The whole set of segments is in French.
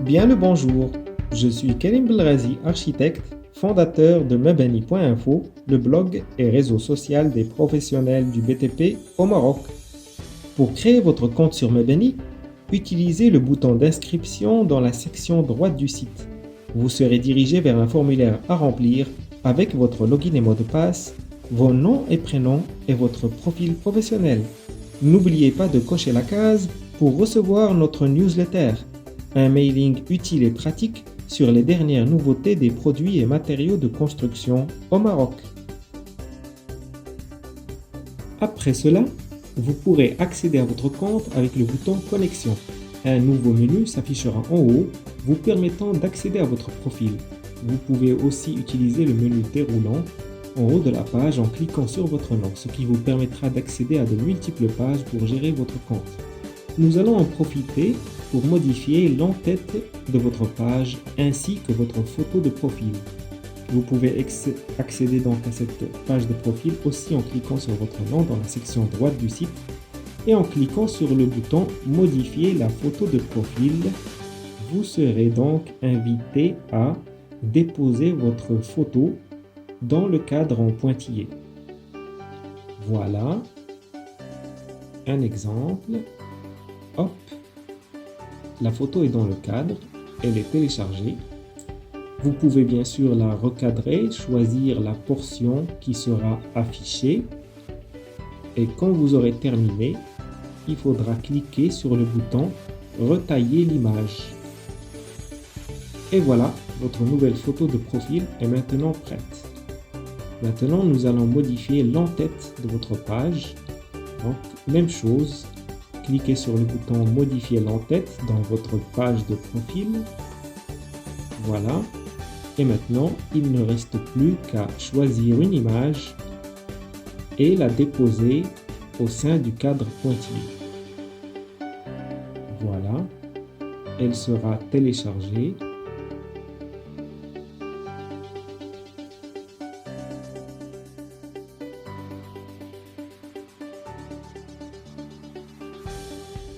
Bien le bonjour, je suis Karim Belrazi, architecte, fondateur de Mabani.info, le blog et réseau social des professionnels du BTP au Maroc. Pour créer votre compte sur Mabani, utilisez le bouton d'inscription dans la section droite du site. Vous serez dirigé vers un formulaire à remplir avec votre login et mot de passe, vos noms et prénoms et votre profil professionnel. N'oubliez pas de cocher la case pour recevoir notre newsletter, un mailing utile et pratique sur les dernières nouveautés des produits et matériaux de construction au Maroc. Après cela, vous pourrez accéder à votre compte avec le bouton Connexion. Un nouveau menu s'affichera en haut, vous permettant d'accéder à votre profil. Vous pouvez aussi utiliser le menu déroulant en haut de la page en cliquant sur votre nom, ce qui vous permettra d'accéder à de multiples pages pour gérer votre compte. Nous allons en profiter pour modifier l'en-tête de votre page ainsi que votre photo de profil. Vous pouvez accéder donc à cette page de profil aussi en cliquant sur votre nom dans la section droite du site et en cliquant sur le bouton Modifier la photo de profil. Vous serez donc invité à déposer votre photo dans le cadre en pointillé. Voilà un exemple. Hop, la photo est dans le cadre, elle est téléchargée. Vous pouvez bien sûr la recadrer, choisir la portion qui sera affichée. Et quand vous aurez terminé, il faudra cliquer sur le bouton Retailler l'image. Et voilà, votre nouvelle photo de profil est maintenant prête. Maintenant, nous allons modifier l'en-tête de votre page. Donc, même chose, cliquez sur le bouton Modifier l'en-tête dans votre page de profil. Voilà. Et maintenant, il ne reste plus qu'à choisir une image et la déposer au sein du cadre pointillé. Voilà. Elle sera téléchargée.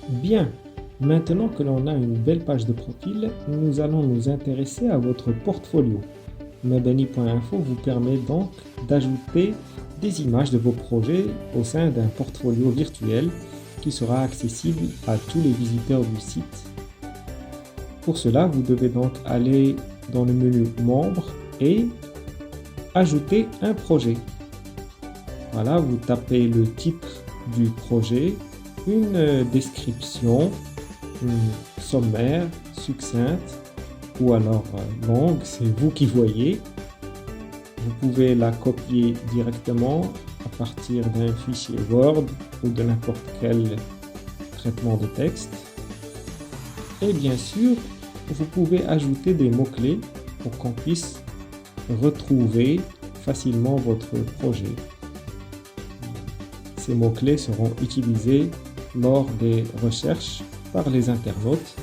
Bien, maintenant que l'on a une belle page de profil, nous allons nous intéresser à votre portfolio. Mabani.info vous permet donc d'ajouter des images de vos projets au sein d'un portfolio virtuel qui sera accessible à tous les visiteurs du site. Pour cela, vous devez donc aller dans le menu Membres et Ajouter un projet. Voilà, vous tapez le titre du projet, une description sommaire, succincte ou alors longue, c'est vous qui voyez. Vous pouvez la copier directement à partir d'un fichier Word ou de n'importe quel traitement de texte. Et bien sûr, vous pouvez ajouter des mots-clés pour qu'on puisse retrouver facilement votre projet. Ces mots-clés seront utilisés lors des recherches par les internautes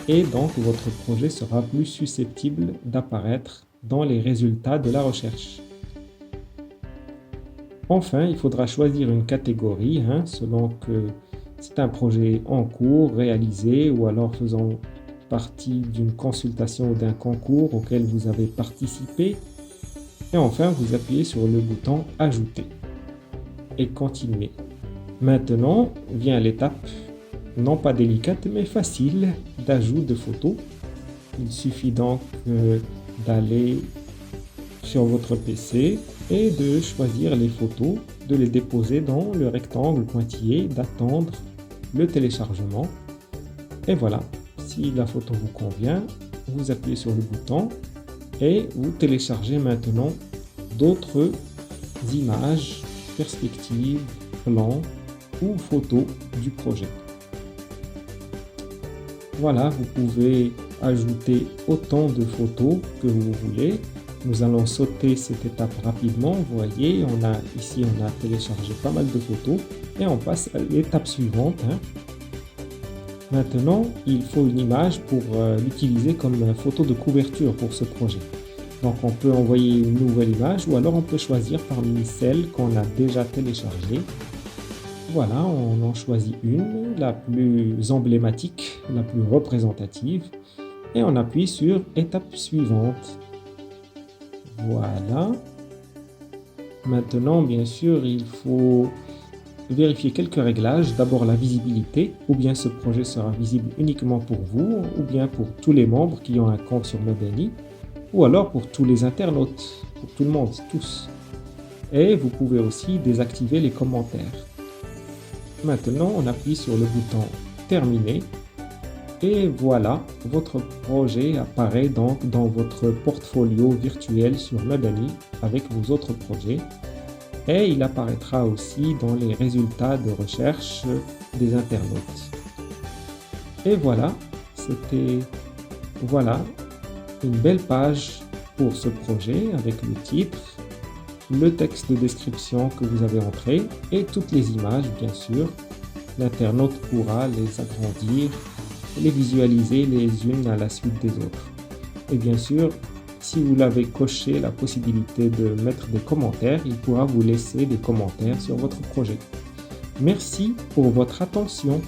et donc votre projet sera plus susceptible d'apparaître dans les résultats de la recherche. Enfin, il faudra choisir une catégorie selon que c'est un projet en cours, réalisé ou alors faisant partie d'une consultation ou d'un concours auquel vous avez participé. Et enfin, vous appuyez sur le bouton Ajouter et continuer. Maintenant vient l'étape non pas délicate mais facile d'ajout de photos. Il suffit donc d'aller sur votre PC et de choisir les photos, de les déposer dans le rectangle pointillé, d'attendre le téléchargement. Et voilà, si la photo vous convient, vous appuyez sur le bouton et vous téléchargez maintenant d'autres images, perspectives, plans ou photos du projet. Voilà, vous pouvez ajouter autant de photos que vous voulez. Nous allons sauter cette étape rapidement. Vous voyez, on a téléchargé pas mal de photos et on passe à l'étape suivante. Maintenant, il faut une image pour l'utiliser comme photo de couverture pour ce projet. Donc, on peut envoyer une nouvelle image ou alors on peut choisir parmi celles qu'on a déjà téléchargées. Voilà, on en choisit une, la plus emblématique, la plus représentative. et on appuie sur étape suivante. Voilà. Maintenant, bien sûr, il faut vérifier quelques réglages. D'abord, la visibilité, ou bien ce projet sera visible uniquement pour vous, ou bien pour tous les membres qui ont un compte sur Mebani, ou alors pour tous les internautes, pour tout le monde, tous. Et vous pouvez aussi désactiver les commentaires. Maintenant, on appuie sur le bouton Terminer. Et voilà, votre projet apparaît donc dans votre portfolio virtuel sur Mebani avec vos autres projets. Et il apparaîtra aussi dans les résultats de recherche des internautes. Et voilà, voilà une belle page pour ce projet avec le titre, le texte de description que vous avez entré et toutes les images, bien sûr. L'internaute pourra les agrandir et les visualiser les unes à la suite des autres. Et bien sûr, si vous l'avez coché la possibilité de mettre des commentaires, il pourra vous laisser des commentaires sur votre projet. Merci pour votre attention.